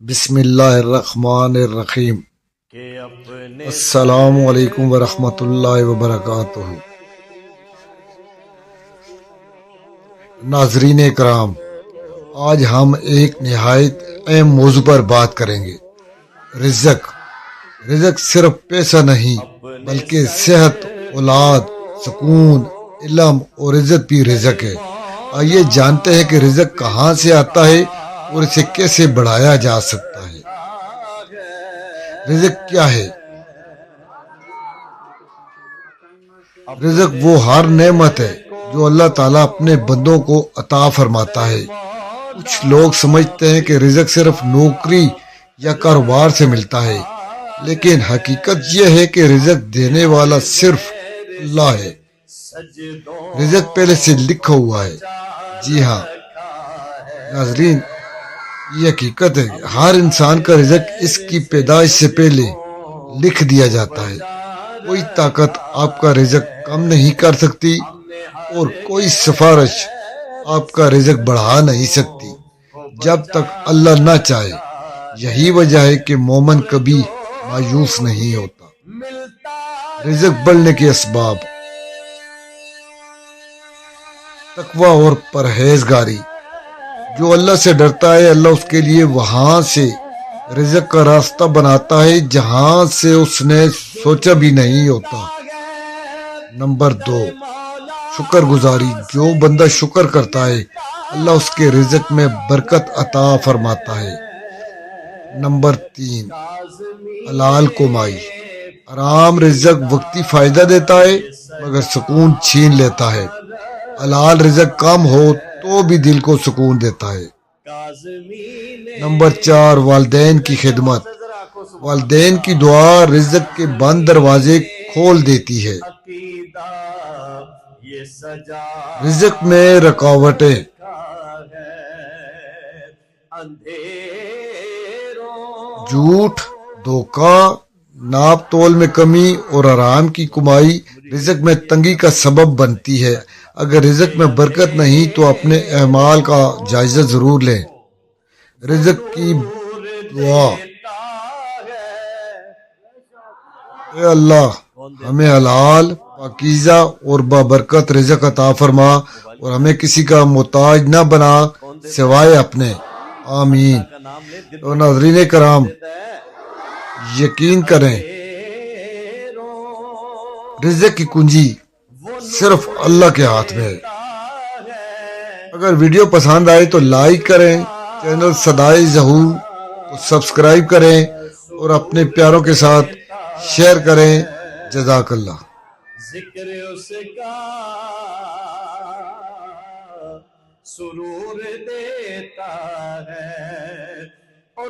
بسم اللہ الرحمن الرحیم۔ السلام علیکم ورحمۃ اللہ وبرکاتہ۔ ناظرین کرام، آج ہم ایک نہایت اہم موضوع پر بات کریں گے۔ رزق صرف پیسہ نہیں بلکہ صحت، اولاد، سکون، علم اور عزت بھی رزق ہے۔ آئیے جانتے ہیں کہ رزق کہاں سے آتا ہے اور اسے کیسے بڑھایا جا سکتا ہے۔ رزق کیا ہے؟ رزق وہ ہر نعمت ہے جو اللہ تعالیٰ اپنے بندوں کو عطا فرماتا ہے۔ کچھ لوگ سمجھتے ہیں کہ رزق صرف نوکری یا کاروبار سے ملتا ہے، لیکن حقیقت یہ ہے کہ رزق دینے والا صرف اللہ ہے۔ رزق پہلے سے لکھا ہوا ہے۔ جی ہاں ناظرین، یہ حقیقت ہے۔ ہر انسان کا رزق اس کی پیدائش سے پہلے لکھ دیا جاتا ہے۔ کوئی طاقت آپ کا رزق کم نہیں کر سکتی اور کوئی سفارش آپ کا رزق بڑھا نہیں سکتی جب تک اللہ نہ چاہے۔ یہی وجہ ہے کہ مومن کبھی مایوس نہیں ہوتا۔ رزق بڑھنے کے اسباب: تقوی اور پرہیزگاری۔ جو اللہ سے ڈرتا ہے، اللہ اس کے لیے وہاں سے رزق کا راستہ بناتا ہے جہاں سے اس نے سوچا بھی نہیں ہوتا۔ نمبر 2، شکر گزاری۔ جو بندہ شکر کرتا ہے، اللہ اس کے رزق میں برکت عطا فرماتا ہے۔ نمبر 3، حلال کمائی۔ حرام رزق وقتی فائدہ دیتا ہے مگر سکون چھین لیتا ہے۔ حلال رزق کم ہو تو بھی دل کو سکون دیتا ہے۔ نمبر 4، والدین کی خدمت۔ والدین کی دعا رزق کے بند دروازے کھول دیتی ہے۔ رزق میں رکاوٹیں: جھوٹ، دھوکہ، ناپ تول میں کمی اور حرام کی کمائی رزق میں تنگی کا سبب بنتی ہے۔ اگر رزق میں برکت نہیں تو اپنے اعمال کا جائزہ ضرور لیں۔ رزق کی دعا: اے اللہ، ہمیں حلال، پاکیزہ اور بابرکت رزق عطا فرما اور ہمیں کسی کا محتاج نہ بنا سوائے اپنے۔ آمین۔ تو ناظرین کرام، یقین کریں رزق کی کنجی صرف اللہ کے ہاتھ میں ہے۔ اگر ویڈیو پسند آئے تو لائک کریں، چینل صدائے ظہور کو سبسکرائب کریں اور اپنے پیاروں کے ساتھ شیئر کریں۔ جزاک اللہ۔ ذکر اس کا سرور دیتا ہے اور